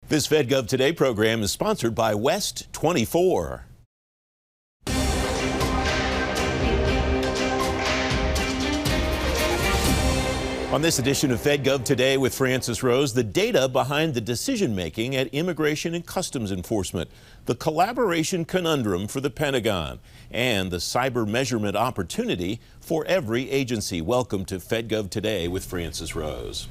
This FedGov Today program is sponsored by West 24. On this edition of FedGov Today with Francis Rose, the data behind the decision-making at Immigration and Customs Enforcement, the collaboration conundrum for the Pentagon, and the cyber measurement opportunity for every agency. Welcome to FedGov Today with Francis Rose.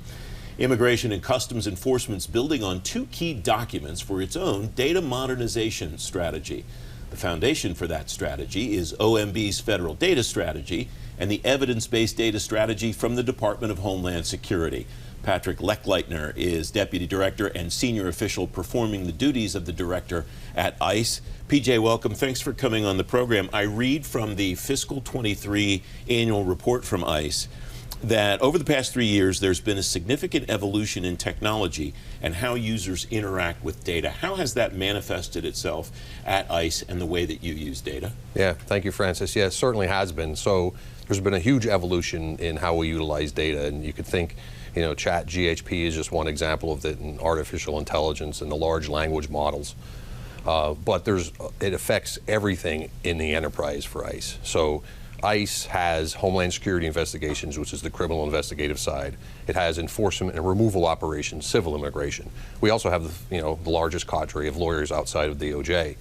Immigration and Customs Enforcement's building on two key documents for its own data modernization strategy. The foundation for that strategy is OMB's Federal Data Strategy and the Evidence-Based Data Strategy from the Department of Homeland Security. Patrick Lechleitner is Deputy Director and Senior Official performing the duties of the Director at ICE. PJ, welcome. Thanks for coming on the program. I read from the Fiscal 23 annual report from ICE that over the past 3 years, there's been a significant evolution in technology and how users interact with data. How has that manifested itself at ICE and the way that you use data? Yeah, thank you, Francis. Yeah, it certainly has been. So there's been a huge evolution in how we utilize data, and you could think, you know, GHP is just one example of it, and artificial intelligence and the large language models. But it affects everything in the enterprise for ICE. So ICE has Homeland Security investigations, which is the criminal investigative side. It has enforcement and removal operations, civil immigration. We also have, the largest cadre of lawyers outside of DOJ.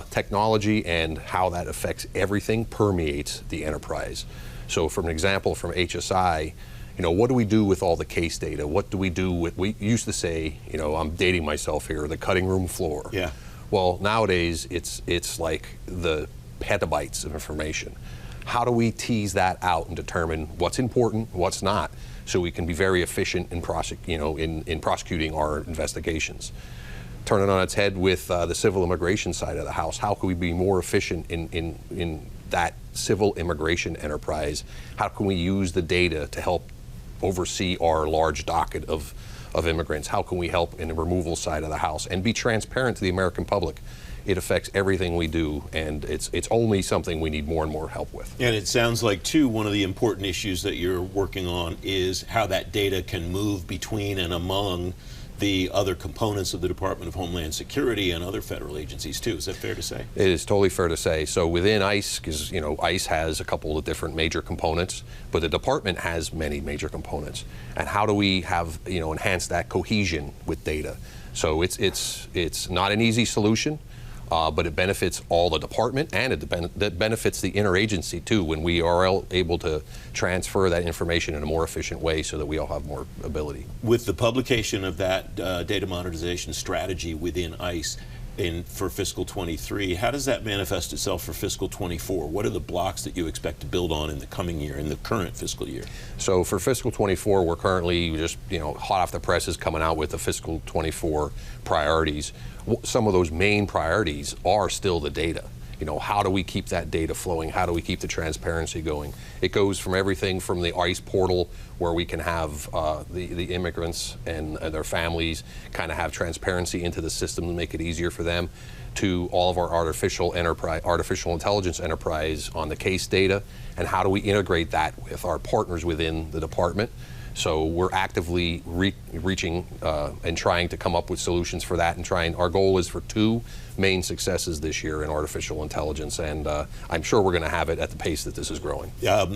Technology and how that affects everything permeates the enterprise. So, for an example, from HSI, what do we do with all the case data? What do we do with? We used to say, I'm dating myself here, the cutting room floor. Yeah. Well, nowadays it's like the petabytes of information. How do we tease that out and determine what's important, what's not, so we can be very efficient in prosecuting our investigations? Turn it on its head with the civil immigration side of the house. How can we be more efficient in that civil immigration enterprise? How can we use the data to help oversee our large docket of immigrants? How can we help in the removal side of the house and be transparent to the American public? It affects everything we do, and it's only something we need more and more help with. And it sounds like, too, one of the important issues that you're working on is how that data can move between and among the other components of the Department of Homeland Security and other federal agencies, too. Is that fair to say? It is totally fair to say. So within ICE, because ICE has a couple of different major components, but the department has many major components. And how do we have enhance that cohesion with data? So it's not an easy solution. But it benefits all the department, and it benefits the interagency too, when we are able to transfer that information in a more efficient way so that we all have more ability. With the publication of that data modernization strategy within ICE for fiscal 23, how does that manifest itself for fiscal 24? What are the blocks that you expect to build on in the coming year, in the current fiscal year? So for fiscal 24, we're currently just hot off the presses coming out with the fiscal 24 priorities. Some of those main priorities are still the data. How do we keep that data flowing? How do we keep the transparency going? It goes from everything from the ICE portal, where we can have the immigrants and their families kind of have transparency into the system and make it easier for them, to all of our artificial intelligence enterprise on the case data, and how do we integrate that with our partners within the department. So we're actively reaching and trying to come up with solutions for that, and our goal is for 2 main successes this year in artificial intelligence, and I'm sure we're going to have it at the pace that this is growing.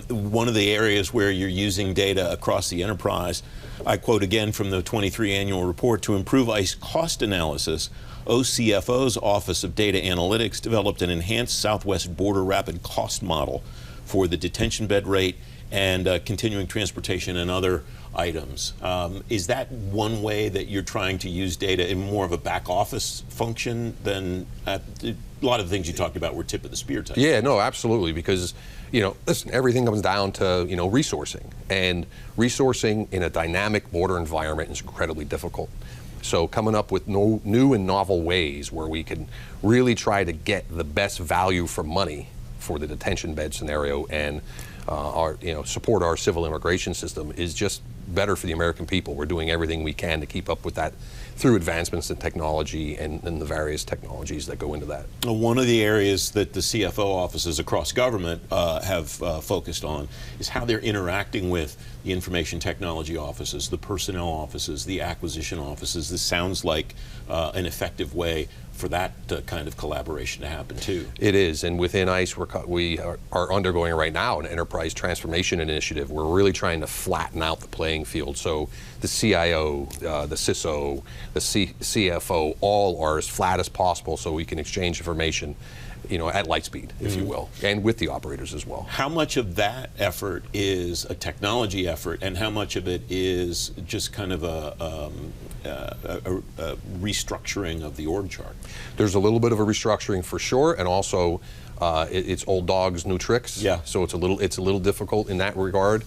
One of the areas where you're using data across the enterprise, I quote again from the 23 annual report, to improve ICE cost analysis, OCFO's Office of Data Analytics developed an enhanced Southwest border rapid cost model for the detention bed rate and continuing transportation and other items. Is that one way that you're trying to use data in more of a back office function than a lot of the things you talked about were tip of the spear type? Yeah, no, absolutely, because listen, everything comes down to resourcing, and resourcing in a dynamic border environment is incredibly difficult. So coming up with new and novel ways where we can really try to get the best value for money for the detention bed scenario and support our civil immigration system is just better for the American people. We're doing everything we can to keep up with that through advancements in technology and the various technologies that go into that. One of the areas that the CFO offices across government have focused on is how they're interacting with the information technology offices, the personnel offices, the acquisition offices. This sounds like an effective way for that kind of collaboration to happen too. It is, and within ICE we are undergoing right now an enterprise transformation initiative. We're really trying to flatten out the playing field. So the CIO, the CISO, the CFO, all are as flat as possible so we can exchange information, you know, at light speed, if you will, and with the operators as well. How much of that effort is a technology effort, and how much of it is just kind of a restructuring of the org chart? There's a little bit of a restructuring for sure, and also it's old dogs, new tricks. Yeah. So it's a little difficult in that regard.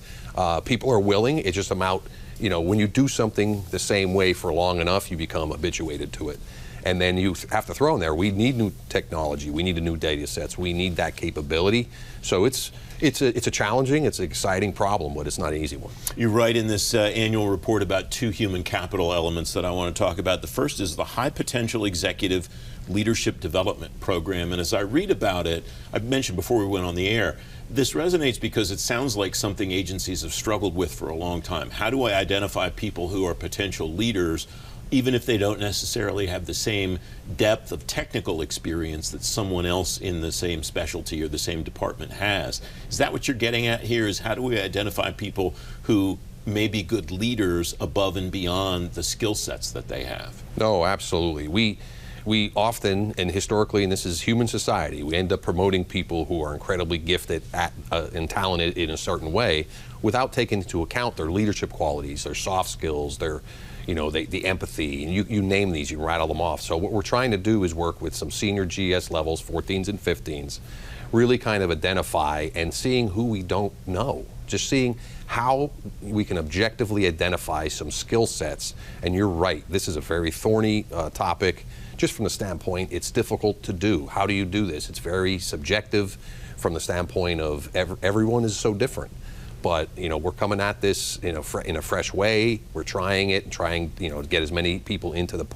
People are willing. It's just about, you know, when you do something the same way for long enough, you become habituated to it. And then you have to throw in there, we need new technology, we need new data sets, we need that capability. So it's a challenging, it's an exciting problem, but it's not an easy one. You write in this annual report about two human capital elements that I want to talk about. The first is the High Potential Executive Leadership Development Program. And as I read about it, I mentioned before we went on the air, this resonates because it sounds like something agencies have struggled with for a long time. How do I identify people who are potential leaders, even if they don't necessarily have the same depth of technical experience that someone else in the same specialty or the same department has? Is that what you're getting at here, is how do we identify people who may be good leaders above and beyond the skill sets that they have? No, absolutely. We often, and historically, and this is human society, we end up promoting people who are incredibly gifted at and talented in a certain way without taking into account their leadership qualities, their soft skills, their, you know, the empathy, and you name these, you rattle them off. So what we're trying to do is work with some senior GS levels, 14s and 15s, really kind of identify and seeing who we don't know, just seeing how we can objectively identify some skill sets. And you're right, this is a very thorny topic, just from the standpoint, it's difficult to do. How do you do this? It's very subjective from the standpoint of everyone is so different. But, you know, we're coming at this in a fresh way. We're trying it, you know, to get as many people into the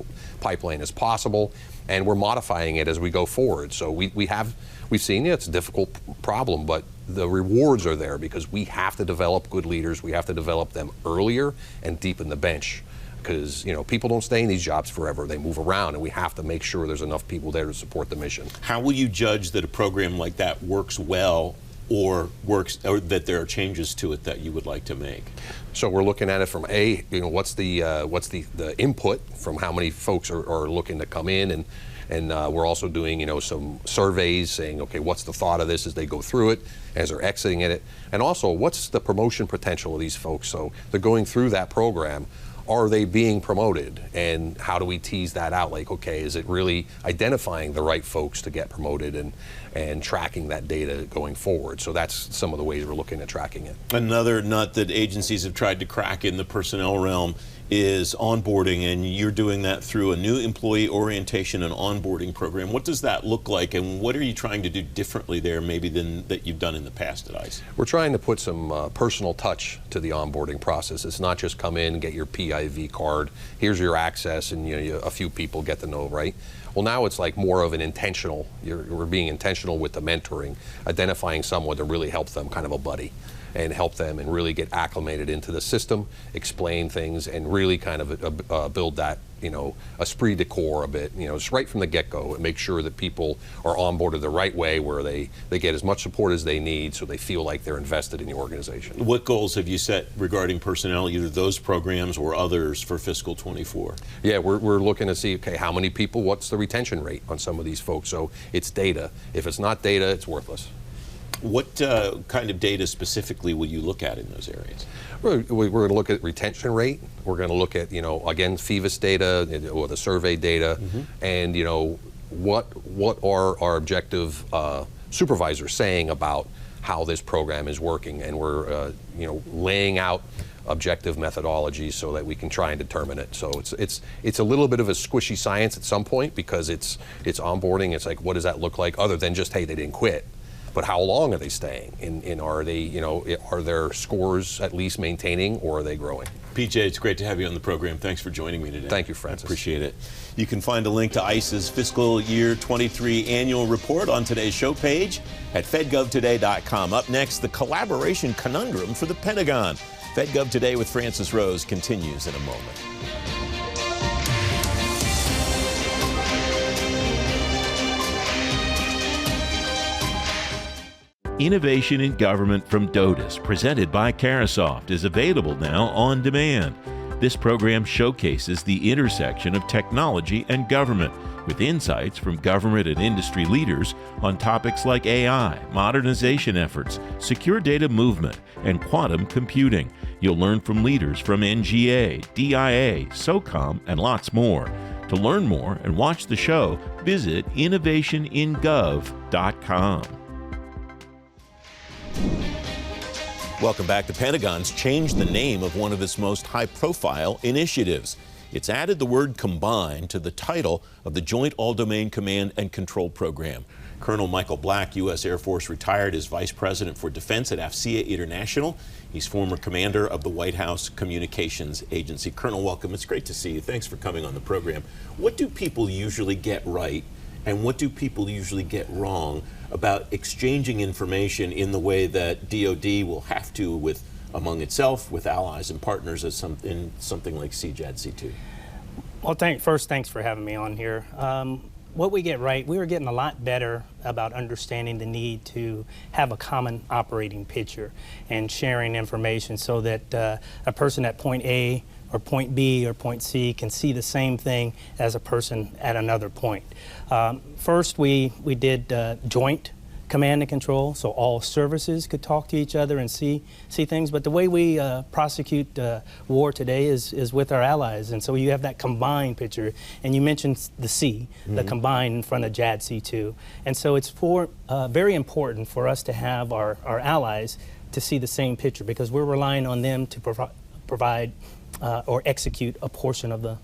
pipeline as possible, and we're modifying it as we go forward. So we've seen it's a difficult problem, but the rewards are there because we have to develop good leaders. We have to develop them earlier and deepen the bench, because, you know, people don't stay in these jobs forever. They move around, and we have to make sure there's enough people there to support the mission. How will you judge that a program like that works well, or that there are changes to it that you would like to make? So we're looking at it from you know, what's the input from how many folks are looking to come in, and we're also doing, you know, some surveys saying, okay, what's the thought of this as they go through it, as they're exiting it, and also what's the promotion potential of these folks. So they're going through that program. Are they being promoted, and how do we tease that out? Like, okay, is it really identifying the right folks to get promoted and tracking that data going forward? So that's some of the ways we're looking at tracking it. Another nut that agencies have tried to crack in the personnel realm is onboarding, and you're doing that through a new employee orientation and onboarding program. What does that look like, and what are you trying to do differently there maybe than that you've done in the past at ICE? We're trying to put some personal touch to the onboarding process. It's not just come in, get your PIV card, here's your access, and, you know, a few people get to know, right? Well, now it's like more of an intentional, we're being intentional with the mentoring, identifying someone to really help them, kind of a buddy, and help them and really get acclimated into the system, explain things, and really kind of build that, you know, esprit de corps a bit, you know, just right from the get-go, and make sure that people are onboarded the right way, where they get as much support as they need so they feel like they're invested in the organization. What goals have you set regarding personnel, either those programs or others, for fiscal 24? Yeah, we're looking to see, okay, how many people, what's the retention rate on some of these folks? So it's data. If it's not data, it's worthless. What kind of data specifically will you look at in those areas? We're going to look at retention rate. We're going to look at, you know, again, FIVIS data or the survey data, and, you know, what are our objective supervisors saying about how this program is working, and we're you know, laying out objective methodologies so that we can try and determine it. So it's a little bit of a squishy science at some point, because it's onboarding. It's like, what does that look like, other than just, hey, they didn't quit? but how long are they staying? And are they, you know, are their scores at least maintaining, or are they growing? PJ, it's great to have you on the program. Thanks for joining me today. Thank you, Francis. I appreciate it. You can find a link to ICE's fiscal year 23 annual report on today's show page at fedgovtoday.com. Up next, the collaboration conundrum for the Pentagon. FedGov Today with Francis Rose continues in a moment. Innovation in Government from DODIS, presented by Carasoft, is available now on demand. This program showcases the intersection of technology and government, with insights from government and industry leaders on topics like AI, modernization efforts, secure data movement, and quantum computing. You'll learn from leaders from NGA, DIA, SOCOM, and lots more. To learn more and watch the show, visit innovationingov.com. Welcome back. The Pentagon's changed the name of one of its most high-profile initiatives. It's added the word combine to the title of the Joint All-Domain Command and Control Program. Col Michael Black, U.S. Air Force, retired as Vice President for Defense at AFCEA International. He's former commander of the White House Communications Agency. Colonel, welcome. It's great to see you. Thanks for coming on the program. What do people usually get right, and what do people usually get wrong about exchanging information in the way that DOD will have to with among itself, with allies and partners, as in something like JADC2? Well, first, thanks for having me on here. What we get right, we were getting a lot better about understanding the need to have a common operating picture and sharing information so that a person at point A or point B or point C can see the same thing as a person at another point. First, we did joint command and control, so all services could talk to each other and see things. But the way we prosecute war today is with our allies, and so you have that combined picture. And you mentioned the C, the combined in front of JADC2. And so it's very important for us to have our allies to see the same picture, because we're relying on them to provide or execute a portion of the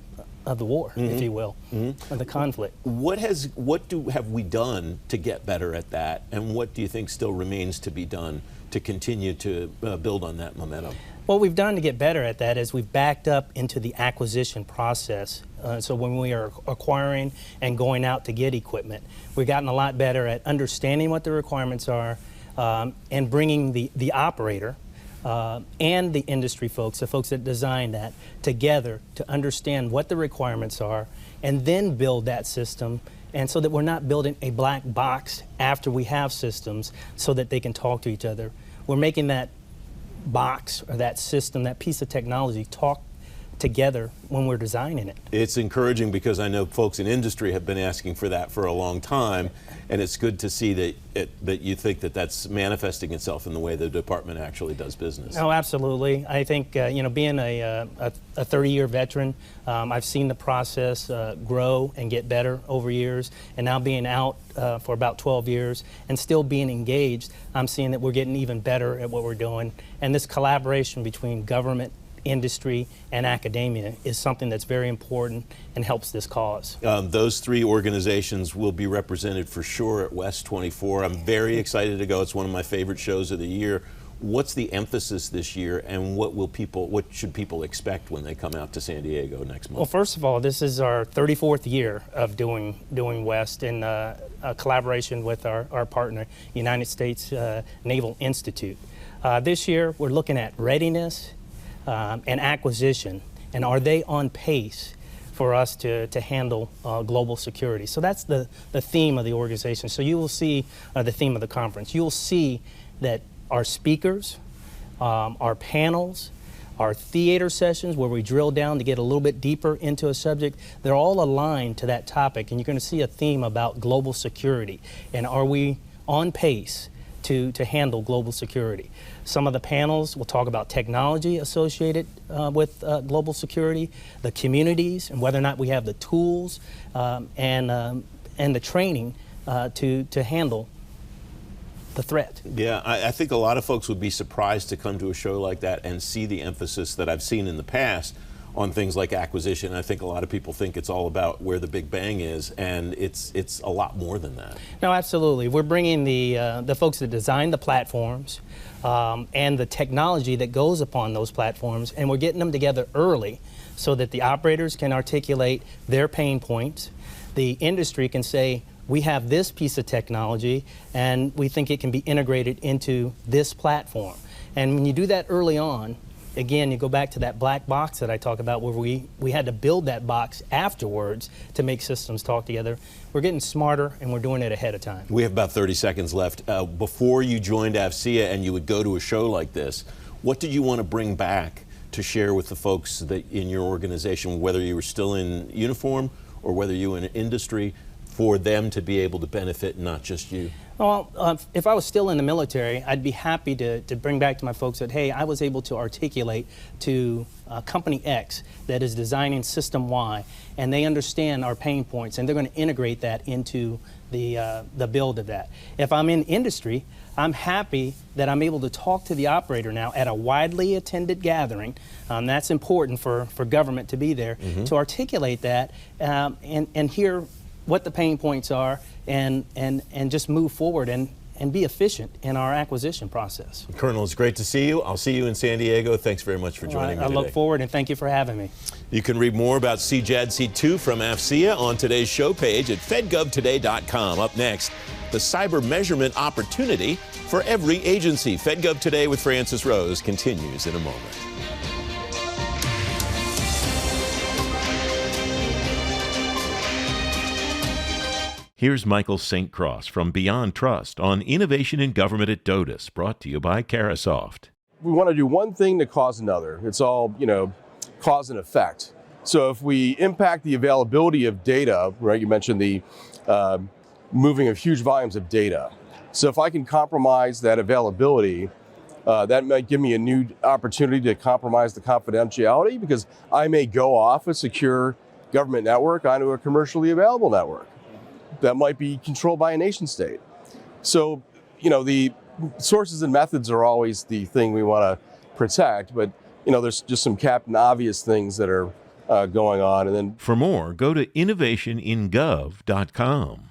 war, if you will, of the conflict. What have we done to get better at that, and what do you think still remains to be done to continue to build on that momentum? What we've done to get better at that is we've backed up into the acquisition process. So when we are acquiring and going out to get equipment, we've gotten a lot better at understanding what the requirements are and bringing the operator and the industry folks, the folks that design that, together to understand what the requirements are and then build that system, and so that we're not building a black box after we have systems so that they can talk to each other. We're making that box or that system, that piece of technology, talk together when we're designing it. It's encouraging, because I know folks in industry have been asking for that for a long time, and it's good to see that you think that that's manifesting itself in the way the department actually does business. Oh, absolutely. I think being a 30-year veteran, I've seen the process grow and get better over years, and now being out for about 12 years and still being engaged, I'm seeing that we're getting even better at what we're doing. And this collaboration between government, industry, and academia is something that's very important and helps this cause. Those three organizations will be represented for sure at West 24. I'm very excited to go. It's one of my favorite shows of the year. What's the emphasis this year, and what should people expect when they come out to San Diego next month? Well, first of all, this is our 34th year of doing West in a collaboration with our partner, United States Naval Institute. This year, we're looking at readiness and acquisition, and are they on pace for us to handle global security? So that's the theme of the organization. So you will see the theme of the conference. You'll see that our speakers, our panels, our theater sessions where we drill down to get a little bit deeper into a subject, they're all aligned to that topic, and you're going to see a theme about global security, and are we on pace to handle global security. Some of the panels will talk about technology associated with global security, the communities, and whether or not we have the tools and the training to handle the threat. Yeah, I think a lot of folks would be surprised to come to a show like that and see the emphasis that I've seen in the past on things like acquisition. I think a lot of people think it's all about where the big bang is, and it's a lot more than that. No, absolutely. We're bringing the folks that design the platforms and the technology that goes upon those platforms, and we're getting them together early so that the operators can articulate their pain points. The industry can say, we have this piece of technology and we think it can be integrated into this platform. And when you do that early on, again, you go back to that black box that I talk about, where we had to build that box afterwards to make systems talk together. We're getting smarter, and we're doing it ahead of time. We have about 30 seconds left. Before you joined AFCEA and you would go to a show like this, what did you want to bring back to share with the folks that in your organization, whether you were still in uniform or whether you were in industry, for them to be able to benefit, not just you? Well, if I was still in the military, I'd be happy to bring back to my folks that, hey, I was able to articulate to Company X that is designing System Y, and they understand our pain points, and they're going to integrate that into the build of that. If I'm in industry, I'm happy that I'm able to talk to the operator now at a widely attended gathering. That's important for government to be there, to articulate that and hear what the pain points are, and just move forward and be efficient in our acquisition process. Colonel, it's great to see you. I'll see you in San Diego. Thanks very much for joining me today. I look forward, and thank you for having me. You can read more about JADC2 from AFCEA on today's show page at fedgovtoday.com. Up next, the cyber measurement opportunity for every agency. FedGov Today with Francis Rose continues in a moment. Here's Michael St. Cross from Beyond Trust on Innovation in Government at DODIS, brought to you by Carasoft. We want to do one thing to cause another. It's all, cause and effect. So if we impact the availability of data, right, you mentioned the moving of huge volumes of data. So if I can compromise that availability, that might give me a new opportunity to compromise the confidentiality, because I may go off a secure government network onto a commercially available network that might be controlled by a nation state. So, the sources and methods are always the thing we want to protect, but, there's just some captain obvious things that are going on. And then for more, go to innovationingov.com.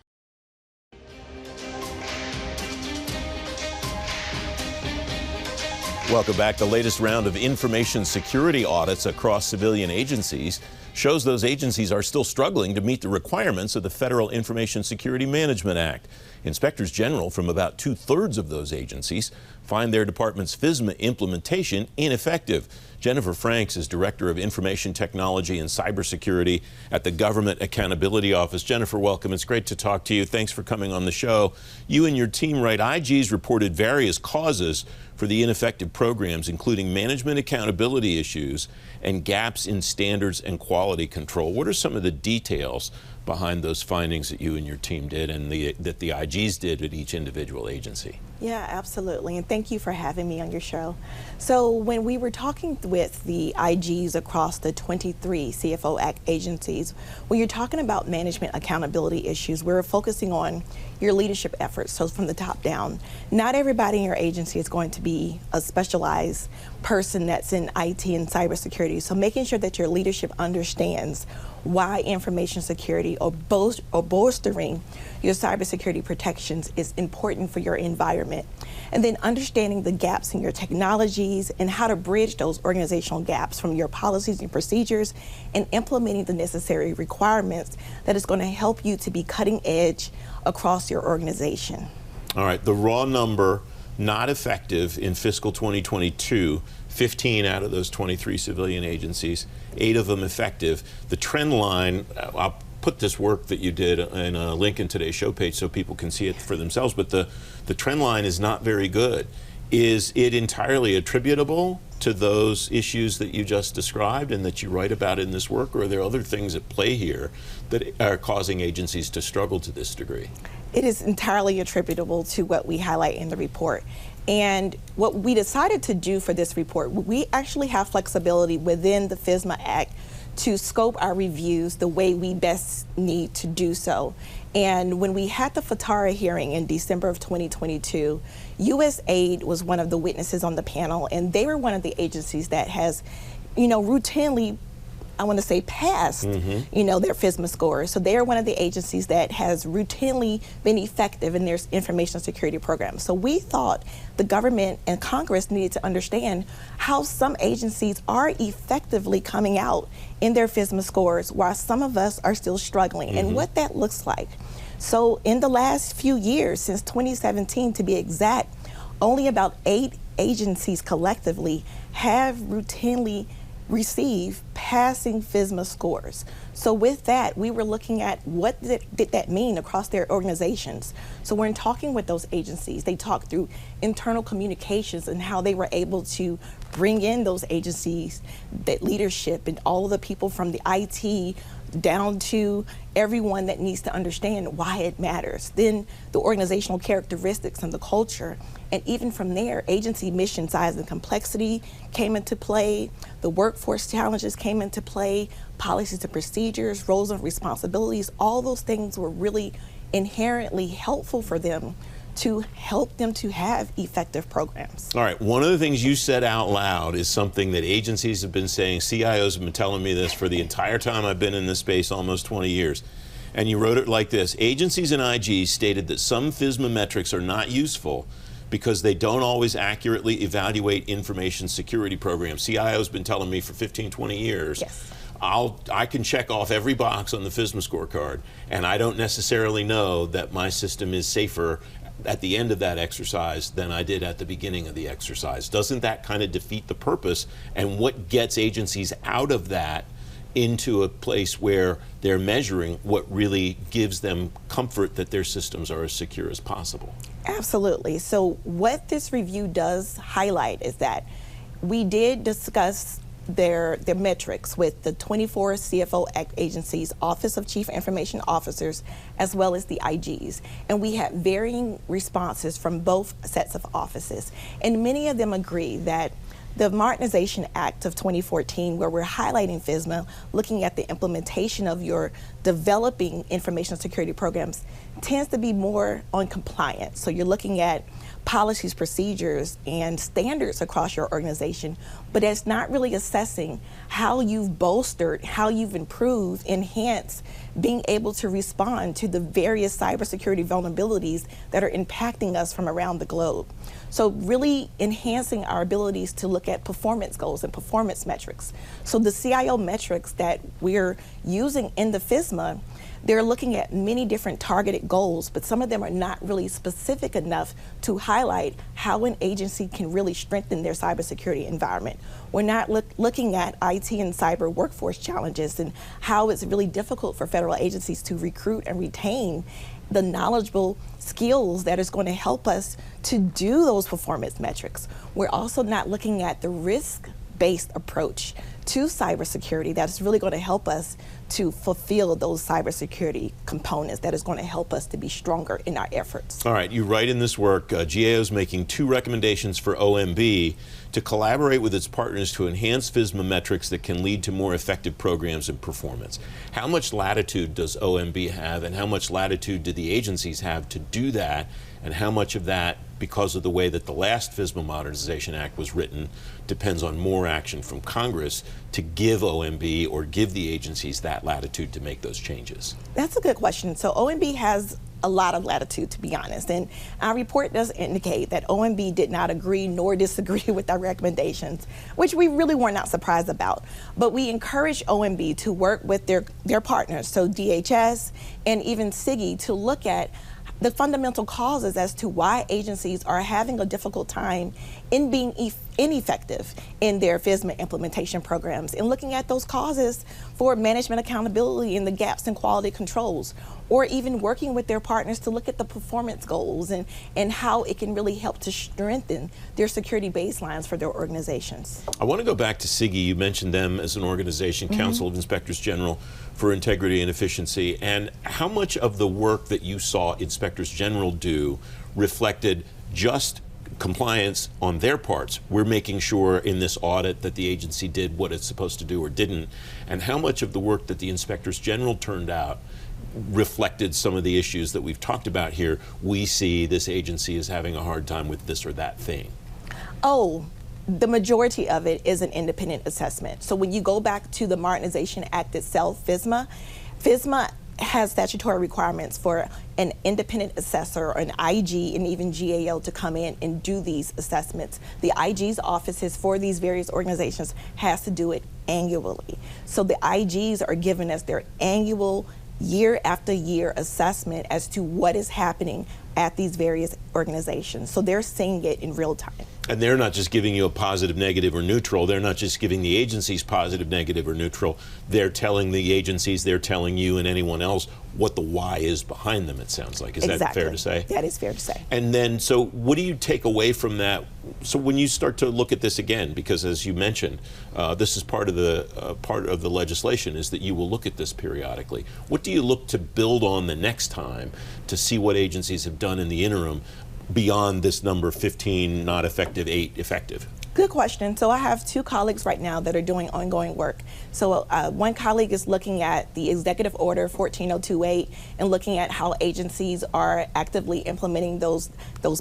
Welcome back. The latest round of information security audits across civilian agencies shows those agencies are still struggling to meet the requirements of the Federal Information Security Management Act. Inspectors General from about 2/3 of those agencies find their department's FISMA implementation ineffective. Jennifer Franks is Director of Information Technology and Cybersecurity at the Government Accountability Office. Jennifer, welcome. It's great to talk to you. Thanks for coming on the show. You and your team write, IGs reported various causes for the ineffective programs, including management accountability issues and gaps in standards and quality control. What are some of the details behind those findings that you and your team did and that the IGs did at each individual agency? Yeah, absolutely. And thank you for having me on your show. So when we were talking with the IGs across the 23 CFO Act agencies, when you're talking about management accountability issues, we're focusing on your leadership efforts. So from the top down, not everybody in your agency is going to be a specialized person that's in IT and cybersecurity. So making sure that your leadership understands why information security or bolstering your cybersecurity protections is important for your environment. And then understanding the gaps in your technologies and how to bridge those organizational gaps from your policies and procedures, and implementing the necessary requirements that is going to help you to be cutting edge across your organization. All right, the raw number not effective in fiscal 2022, 15 out of those 23 civilian agencies, 8 of them effective. The trend line, I'll put this work that you did in a link in today's show page so people can see it for themselves, but the trend line is not very good. Is it entirely attributable to those issues that you just described and that you write about in this work, or are there other things at play here that are causing agencies to struggle to this degree? It is entirely attributable to what we highlight in the report. And what we decided to do for this report, we actually have flexibility within the FISMA Act to scope our reviews the way we best need to do so. And when we had the FATARA hearing in December of 2022, USAID was one of the witnesses on the panel, and they were one of the agencies that has, routinely I want to say, passed, you know, their FISMA scores. So they're one of the agencies that has routinely been effective in their information security programs. So we thought the government and Congress needed to understand how some agencies are effectively coming out in their FISMA scores while some of us are still struggling, and what that looks like. So in the last few years, since 2017 to be exact, only about 8 agencies collectively have routinely receive passing FISMA scores. So with that, we were looking at what did that mean across their organizations. So when talking with those agencies, they talked through internal communications and how they were able to bring in those agencies, that leadership and all of the people from the IT down to everyone that needs to understand why it matters. Then the organizational characteristics and the culture. And even from there, agency mission size and complexity came into play, the workforce challenges came into play, policies and procedures, roles and responsibilities, all those things were really inherently helpful for them to help them to have effective programs. All right, one of the things you said out loud is something that agencies have been saying, CIOs have been telling me this for the entire time I've been in this space, almost 20 years. And you wrote it like this: agencies and IGs stated that some FISMA metrics are not useful because they don't always accurately evaluate information security programs. CIO's been telling me for 15, 20 years. Yes. I can check off every box on the FISMA scorecard, and I don't necessarily know that my system is safer at the end of that exercise than I did at the beginning of the exercise. Doesn't that kind of defeat the purpose? And what gets agencies out of that into a place where they're measuring what really gives them comfort that their systems are as secure as possible? Absolutely. So what this review does highlight is that we did discuss their metrics with the 24 CFO agencies, Office of Chief Information Officers, as well as the IGs. And we had varying responses from both sets of offices. And many of them agree that the Modernization Act of 2014, where we're highlighting FISMA, looking at the implementation of your developing information security programs, tends to be more on compliance. So you're looking at policies, procedures, and standards across your organization, but it's not really assessing how you've bolstered, how you've improved, enhanced being able to respond to the various cybersecurity vulnerabilities that are impacting us from around the globe. So really enhancing our abilities to look at performance goals and performance metrics. So the CIO metrics that we're using in the FISMA, they're looking at many different targeted goals, but some of them are not really specific enough to highlight how an agency can really strengthen their cybersecurity environment. We're not looking at IT and cyber workforce challenges and how it's really difficult for federal agencies to recruit and retain the knowledgeable skills that is going to help us to do those performance metrics. We're also not looking at the risk-based approach to cybersecurity that is really going to help us to fulfill those cybersecurity components that is going to help us to be stronger in our efforts. All right, you write in this work, GAO is making 2 recommendations for OMB to collaborate with its partners to enhance FISMA metrics that can lead to more effective programs and performance. How much latitude does OMB have, and how much latitude do the agencies have to do that, and how much of that, because of the way that the last FISMA Modernization Act was written, depends on more action from Congress to give OMB or give the agencies that latitude to make those changes? That's a good question. So OMB has a lot of latitude, to be honest, and our report does indicate that OMB did not agree nor disagree with our recommendations, which we really were not surprised about. But we encourage OMB to work with their partners, so DHS and even SIGI, to look at the fundamental causes as to why agencies are having a difficult time in being ineffective in their FISMA implementation programs, and looking at those causes for management accountability and the gaps in quality controls, or even working with their partners to look at the performance goals and how it can really help to strengthen their security baselines for their organizations. I want to go back to SIGI. You mentioned them as an organization, Council of Inspectors General for Integrity and Efficiency, and how much of the work that you saw Inspectors General do reflected just compliance on their parts? We're making sure in this audit that the agency did what it's supposed to do or didn't, and how much of the work that the Inspectors General turned out reflected some of the issues that we've talked about here? We see this agency is having a hard time with this or that thing. Oh, The majority of it is an independent assessment. So when you go back to the Modernization Act itself, FISMA has statutory requirements for an independent assessor or an IG and even GAO to come in and do these assessments. The IG's offices for these various organizations has to do it annually. So the IGs are giving us their annual year after year assessment as to what is happening at these various organizations. So they're seeing it in real time. And they're not just giving you a positive, negative, or neutral. They're not just giving the agencies positive, negative, or neutral. They're telling the agencies, they're telling you and anyone else what the why is behind them, it sounds like. Is that fair to say? That is fair to say. And then, so what do you take away from that? So when you start to look at this again, because as you mentioned, this is part of the legislation, is that you will look at this periodically. What do you look to build on the next time to see what agencies have done in the interim beyond this number 15 not effective, 8 effective? Good question. So I have 2 colleagues right now that are doing ongoing work. So one colleague is looking at the Executive Order 14028 and looking at how agencies are actively implementing those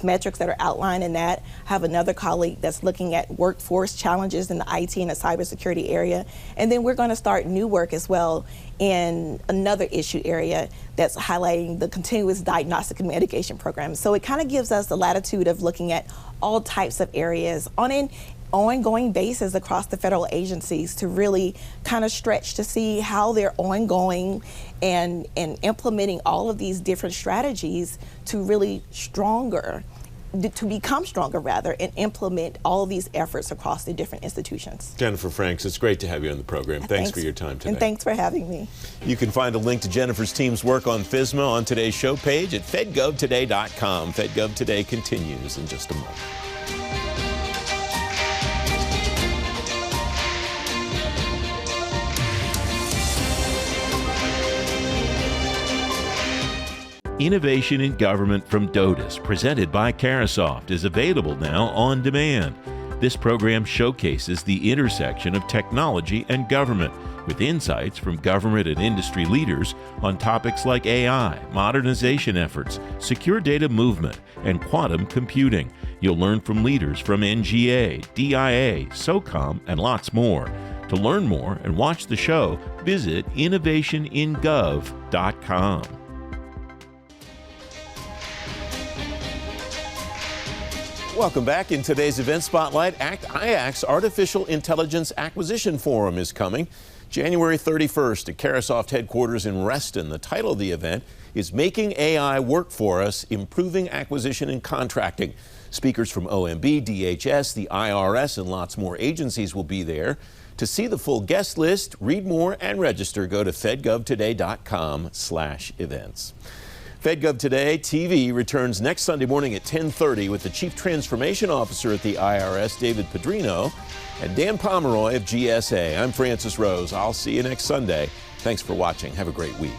metrics that are outlined in that. I have another colleague that's looking at workforce challenges in the IT and the cybersecurity area. And then we're going to start new work as well in another issue area that's highlighting the continuous diagnostic and mitigation program. So it kind of gives us the latitude of looking at all types of areas on an ongoing basis across the federal agencies to really kind of stretch to see how they're ongoing and implementing all of these different strategies to really to become stronger rather, and implement all these efforts across the different institutions. Jennifer Franks, it's great to have you on the program. Thanks for your time today. And thanks for having me. You can find a link to Jennifer's team's work on FISMA on today's show page at fedgovtoday.com. FedGov Today continues in just a moment. Innovation in Government from DODIS, presented by Carasoft, is available now on demand. This program showcases the intersection of technology and government, with insights from government and industry leaders on topics like AI, modernization efforts, secure data movement, and quantum computing. You'll learn from leaders from NGA, DIA, SOCOM, and lots more. To learn more and watch the show, visit innovationingov.com. Welcome back. In today's event spotlight, IAC's Artificial Intelligence Acquisition Forum is coming January 31st at Carasoft headquarters in Reston. The title of the event is Making AI Work for Us, Improving Acquisition and Contracting. Speakers from OMB, DHS, the IRS, and lots more agencies will be there. To see the full guest list, read more, and register, go to fedgovtoday.com/events. FedGov Today TV returns next Sunday morning at 10:30 with the Chief Transformation Officer at the IRS, David Pedrino, and Dan Pomeroy of GSA. I'm Francis Rose. I'll see you next Sunday. Thanks for watching. Have a great week.